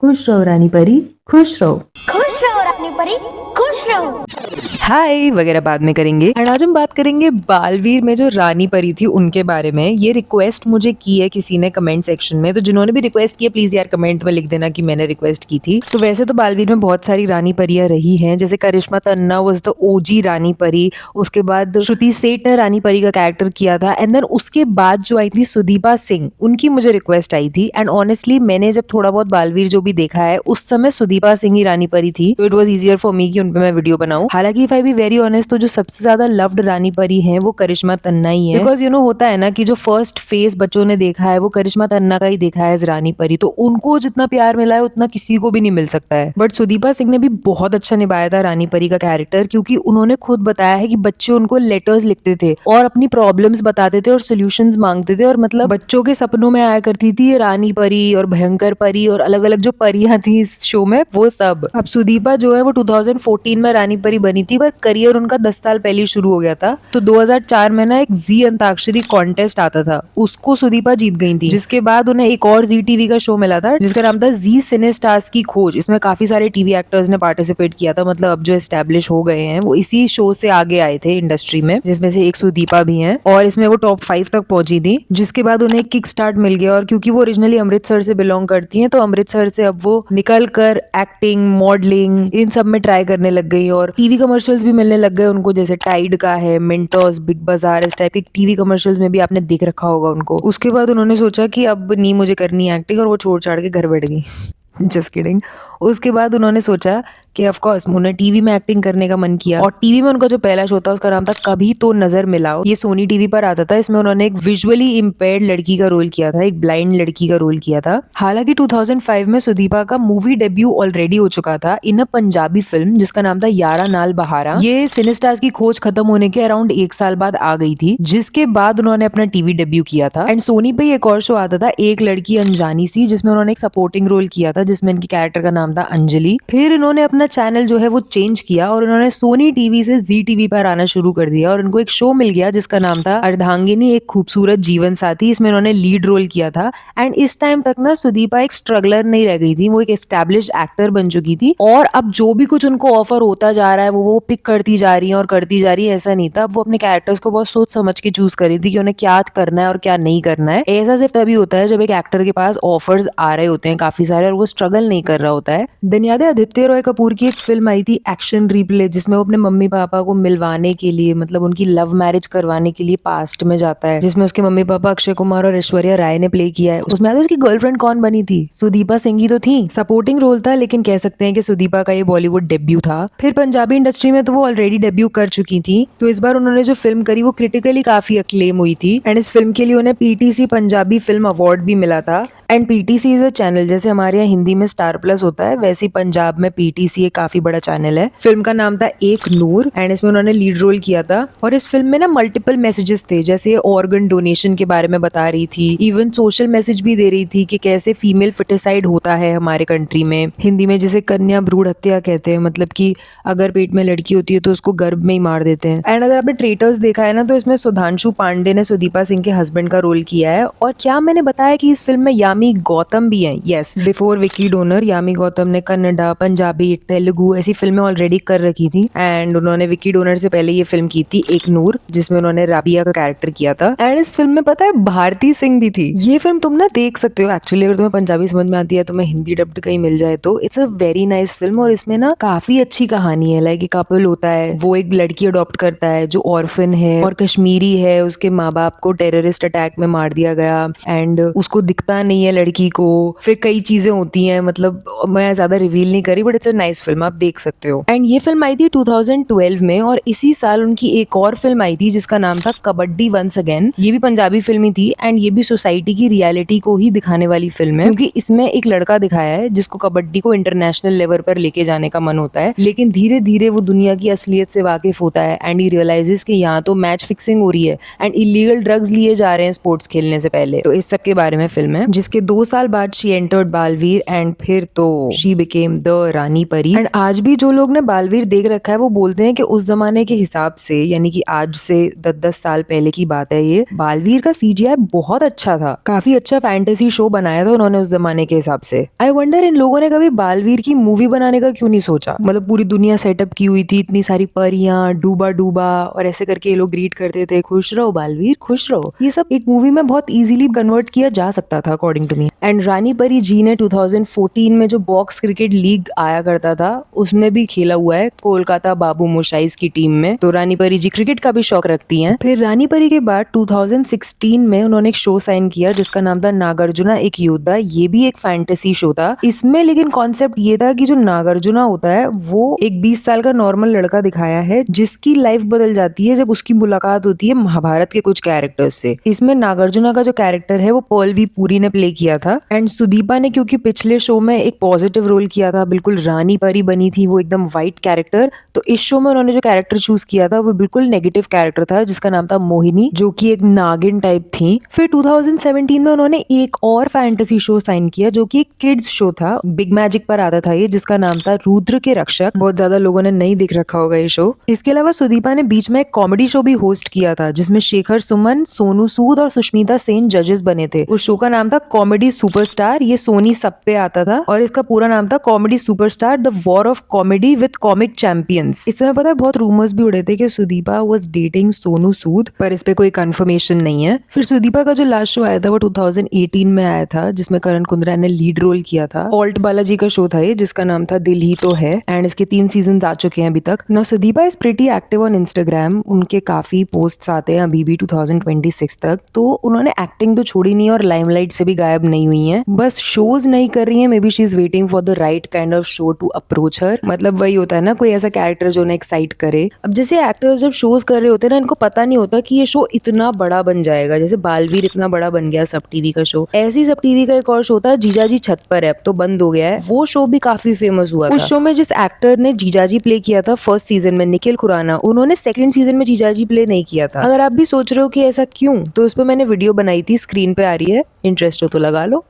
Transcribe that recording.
खुश रहो रानी परी, खुश रहो। खुश रहो रानी परी, खुश रहो। हाय वगैरह बाद में करेंगे। एंड आज हम बात करेंगे बालवीर में जो रानी परी थी उनके बारे में। ये रिक्वेस्ट मुझे की है किसी ने कमेंट सेक्शन में, तो जिन्होंने भी रिक्वेस्ट की है प्लीज यार कमेंट में लिख देना कि मैंने रिक्वेस्ट की थी। तो वैसे तो बालवीर में बहुत सारी रानी परियां रही हैं, जैसे Karishma Tanna was the OG रानी परी। उसके बाद श्रुति सेठ ने रानी परी का कैरेक्टर किया था। एंड देन उसके बाद जो आई थी सुदीपा सिंह, उनकी मुझे रिक्वेस्ट आई थी। एंड ऑनेस्टली मैंने जब थोड़ा बहुत बालवीर जो भी देखा है उस समय सुदीपा सिंह ही रानी परी थी, तो it was easier for me कि उन पे मैं वीडियो बनाऊं। हालांकि if I be very honest तो जो सबसे ज्यादा लव्ड रानी परी है वो करिश्मा तन्ना ही है। बिकॉज होता है ना कि जो फर्स्ट फेस बच्चों ने देखा है वो करिश्मा तन्ना का ही देखा है एज रानी परी, तो उनको जितना प्यार मिला है उतना किसी को भी नहीं मिल सकता है। बट सुदीपा सिंह ने भी बहुत अच्छा निभाया था रानी परी का कैरेक्टर, क्योंकि उन्होंने खुद बताया है कि बच्चे उनको लेटर्स लिखते थे और अपनी प्रॉब्लम्स बताते थे और सोल्यूशंस मांगते थे, और मतलब बच्चों के सपनों में आया करती थी ये रानी परी और भयंकर परी और अलग अलग जो परियां थी इस शो में वो सब। अब सुदीपा जो है वो 2014 में रानी परी बनी थी, पर करियर उनका 10 साल पहले शुरू हो गया था। तो 2004 में ना एक जी अंताक्षरी कॉन्टेस्ट आता था, उसको सुदीपा जीत गई थी, जिसके बाद उन्हें एक और जी टीवी का शो मिला था जिसका नाम था जी सिने स्टार्स की खोज। इसमें काफी सारे टीवी एक्टर्स ने पार्टिसिपेट किया था, मतलब अब जो एस्टेब्लिश हो गए हैं वो इसी शो से आगे आए थे इंडस्ट्री में, जिसमें से एक सुदीपा भी है। और इसमें वो टॉप 5 तक पहुंची थी, जिसके बाद उन्हें किक स्टार्ट मिल गया। और क्योंकि वो ओरिजिनली अमृतसर से बिलोंग करती हैं, तो अमृतसर से अब वो निकल कर एक्टिंग, मॉडलिंग इन सब में ट्राई करने लग गई। और टीवी कमर्शियल्स भी मिलने लग गए उनको, जैसे टाइड का है, मिंटोस, बिग बाजार, इस टाइप के टीवी कमर्शियल्स में भी आपने देख रखा होगा उनको। उसके बाद उन्होंने सोचा कि अब नहीं मुझे करनी एक्टिंग, और वो छोड़ छाड़ के घर बैठ गई। Just kidding. उसके बाद उन्होंने सोचा कि ऑफ कोर्स उन्हें टीवी में एक्टिंग करने का मन किया, और टीवी में उनका जो पहला शो था उसका नाम था कभी तो नजर मिलाओ। ये सोनी टीवी पर आता था। इसमें उन्होंने एक विजुअली इम्पेयर्ड लड़की का रोल किया था, एक ब्लाइंड लड़की का रोल किया था। हालांकि 2005 में सुदीपा का मूवी डेब्यू ऑलरेडी हो चुका था इन अ पंजाबी फिल्म जिसका नाम था यारा नाल बहारा। ये सिनेस्टार्स की खोज खत्म होने के अराउंड 1 साल बाद आ गई थी, जिसके बाद उन्होंने अपना टीवी डेब्यू किया था। एंड सोनी पे एक और शो आता था एक लड़की अनजानी सी, जिसमें उन्होंने एक सपोर्टिंग रोल किया था, जिसमें इनकी कैरेक्टर का नाम था अंजलि। फिर इन्होंने अपना चैनल जो है वो चेंज किया और उन्होंने सोनी टीवी से जी टीवी पर आना शुरू कर दिया, और उनको एक शो मिल गया जिसका नाम था अर्धांगिनी एक खूबसूरत जीवन साथी। इसमें उन्होंने लीड रोल किया था। एंड इस टाइम तक ना सुदीपा एक स्ट्रगलर नहीं रह गई थी, वो एक एस्टैब्लिश एक्टर बन चुकी थी। और अब जो भी कुछ उनको ऑफर होता जा रहा है वो पिक करती जा रही है और करती जा रही है, ऐसा नहीं था। अब वो अपने कैरेक्टर्स को बहुत सोच समझ के चूज कर रही थी कि उन्हें क्या करना है और क्या नहीं करना है। ऐसा सिर्फ तभी होता है जब एक एक्टर के पास ऑफर्स आ रहे होते हैं काफी सारे और वो स्ट्रगल नहीं कर रहा होता है। दिन याद है आदित्य रॉय कपूर की एक फिल्म आई थी एक्शन रिप्ले, जिसमें वो अपने मम्मी पापा को मिलवाने के लिए, मतलब उनकी लव मैरिज करवाने के लिए पास्ट में जाता है, जिसमें उसके मम्मी पापा अक्षय कुमार और ऐश्वर्या राय ने प्ले किया है। उसमें उसकी गर्लफ्रेंड कौन बनी थी? सुदीपा सिंह ही तो थी। सपोर्टिंग रोल था, लेकिन कह सकते हैं कि सुदीपा का ये बॉलीवुड डेब्यू था। फिर पंजाबी इंडस्ट्री में तो वो ऑलरेडी डेब्यू कर चुकी थी, तो इस बार उन्होंने जो फिल्म करी वो क्रिटिकली काफी अक्लेम हुई थी। एंड इस फिल्म के लिए उन्हें पीटीसी पंजाबी फिल्म अवार्ड भी मिला था। And PTC is a channel, जैसे हमारे यहाँ हिंदी में स्टार प्लस होता है वैसे ही पंजाब में पीटीसी एक काफी बड़ा चैनल है। फिल्म का नाम था एक नूर, एंड इसमें उन्होंने लीड रोल किया था। और इस फिल्म में ना मल्टीपल मैसेजेस थे, जैसे ऑर्गन डोनेशन के बारे में बता रही थी, इवन सोशल मैसेज भी दे रही थी कि कैसे फीमेल फिटिसाइड होता है हमारे कंट्री में। हिंदी में जिसे कन्या भ्रूण हत्या कहते हैं, मतलब कि अगर पेट में लड़की होती है तो उसको गर्भ में ही मार देते हैं। एंड अगर आपने ट्रेटर्स देखा है ना, तो इसमें सुधांशु पांडे ने सुदीपा सिंह के हस्बैंड का रोल किया है। और क्या मैंने बताया कि इस फिल्म में यामी गौतम भी है? Yes, before Vicky donor Yami Gautam ने कन्नड़ा, पंजाबी, तेलुगु ऐसी फिल्में ऑलरेडी कर रखी थी। एंड उन्होंने विकी डोनर से पहले ये फिल्म की थी एक नूर, जिसमें उन्होंने राबिया का कैरेक्टर किया था। एंड इस फिल्म में पता है भारती सिंह भी थी। ये फिल्म तुम ना देख सकते हो एक्चुअली, अगर तुम्हें पंजाबी समझ में आती है, तुम्हें हिंदी डब्ड कहीं मिल जाए तो। It's a very nice film, और इसमें ना काफी अच्छी कहानी है। लाइक एक कपल होता है, वो एक लड़की अडॉप्ट करता है जो ऑर्फन है और कश्मीरी है, उसके माँ बाप को टेररिस्ट अटैक में मार दिया गया, एंड उसको दिखता नहीं है लड़की को। फिर कई चीजें होती हैं, मतलब मैं ज्यादा रिवील नहीं करी, but it's a nice film, आप देख सकते हो। एंड ये फिल्म आई थी 2012 में, और इसी साल उनकी एक और फिल्म आई थी जिसका नाम था कबड्डी वंस अगेन। ये भी पंजाबी फिल्म ही थी, एंड ये भी सोसाइटी की रियलिटी को ही दिखाने वाली फिल्म है, क्योंकि इसमें एक लड़का दिखाया है जिसको कबड्डी को इंटरनेशनल लेवल पर लेके जाने का मन होता है, लेकिन धीरे धीरे वो दुनिया की असलियत से वाकिफ होता है एंड ही रियलाइजेस कि यहाँ तो मैच फिक्सिंग हो रही है एंड इलीगल ड्रग्स लिए जा रहे हैं स्पोर्ट्स खेलने से पहले। तो इस सब के बारे में फिल्म है, जिसके उसके 2 साल बाद शी एंटर्ड बालवीर एंड फिर तो शी बिकेम द रानी परी। एंड आज भी जो लोग ने बालवीर देख रखा है वो बोलते हैं कि उस जमाने के हिसाब से, यानी कि आज से 10-10 साल पहले की बात है ये, बालवीर का सीजीआई बहुत अच्छा था। काफी अच्छा फैंटेसी शो बनाया था उन्होंने उस जमाने के हिसाब से। आई वंडर इन लोगों ने कभी बालवीर की मूवी बनाने का क्यों नहीं सोचा। मतलब पूरी दुनिया सेटअप की हुई थी, इतनी सारी परियां, डूबा डूबा, और ऐसे करके ये लोग ग्रीट करते थे, खुश रहो बालवीर खुश रहो। ये सब एक मूवी में बहुत इजीली कन्वर्ट किया जा सकता था अकॉर्डिंग टू मी। एंड रानी परी जी ने 2014 में जो बॉक्स क्रिकेट लीग आया करता था उसमें भी खेला हुआ है कोलकाता बाबू मोशाइज की टीम में। तो रानी परी जी क्रिकेट का भी शौक रखती हैं। फिर रानी परी के बाद 2016 में उन्होंने एक शो साइन किया जिसका नाम था नागार्जुना एक योद्धा। ये भी एक फैंटेसी शो था। इसमें लेकिन कॉन्सेप्ट ये था कि जो नागार्जुना होता है वो एक 20 साल का नॉर्मल लड़का दिखाया है जिसकी लाइफ बदल जाती है जब उसकी मुलाकात होती है महाभारत के कुछ कैरेक्टर्स से। इसमें नागार्जुना का जो कैरेक्टर है वो पॉलवी पुरी ने प्ले किया था। एंड सुदीपा ने क्योंकि पिछले शो में एक पॉजिटिव रोल किया था, बिल्कुल रानी परी बनी थी वो, एकदम व्हाइट कैरेक्टर, तो इस शो में उन्होंने जो कैरेक्टर चूज किया था वो बिल्कुल नेगेटिव कैरेक्टर था जिसका नाम था मोहिनी, जो कि एक नागिन टाइप थी। फिर 2017 में उन्होंने एक और फैंटेसी शो साइन किया जो कि एक किड्स शो था, बिग मैजिक पर आता था ये, जिसका नाम था रुद्र के रक्षक। बहुत ज्यादा लोगों ने नहीं देख रखा होगा ये शो। इसके अलावा सुदीपा ने बीच में एक कॉमेडी शो भी होस्ट किया था जिसमें शेखर सुमन, सोनू सूद और सुष्मिता सेन जजेस बने थे। उस शो का नाम था कॉमेडी सुपरस्टार। ये सोनी सब पे आता था और इसका पूरा नाम था comedy superstar the war of comedy with comic champions. इस समय पता है बहुत रूमर्स भी उड़े थे कि सुदीपा वाज डेटिंग सोनू सूद, पर इस पे कोई कंफर्मेशन नहीं है। फिर सुदीपा का जो लास्ट शो आया था वो 2018 में आया था जिसमें करण कुंद्रा ने लीड रोल किया था। ऑल्ट बालाजी का शो था ये जिसका नाम था दिल ही तो है। एंड इसके 3 सीजन आ चुके हैं अभी तक। Now Sudipa is pretty active on Instagram. उनके काफी पोस्ट्स आते हैं अभी भी 2026 तक। तो उन्होंने एक्टिंग तो छोड़ी नहीं और लाइमलाइट से भी गायब नहीं हुई हैं, बस शोज नहीं कर रही हैं। Maybe she is waiting for the right kind of show to approach her. मतलब वही होता है ना, कोई ऐसा कैरेक्टर जो उन्हें एक्साइट करे। अब जैसे एक्टर्स जब शोज कर रहे होते हैं ना, इनको पता नहीं होता कि ये शो इतना बड़ा बन जाएगा। जैसे बालवीर इतना बड़ा बन गया सब टीवी का शो, ऐसे ही सब टीवी का एक और शो था जीजाजी छत पर है, अब तो बंद हो गया है। वो शो भी काफी फेमस हुआ था। उस शो में जिस एक्टर ने जीजाजी प्ले किया था फर्स्ट सीजन में, निखिल खुराना, उन्होंने सेकंड सीजन में जीजाजी प्ले नहीं किया था। अगर आप भी सोच रहे हो कि ऐसा क्यों, तो उस पर मैंने वीडियो बनाई थी, स्क्रीन पे आ रही है, इंटरेस्ट हो तो लगा लो।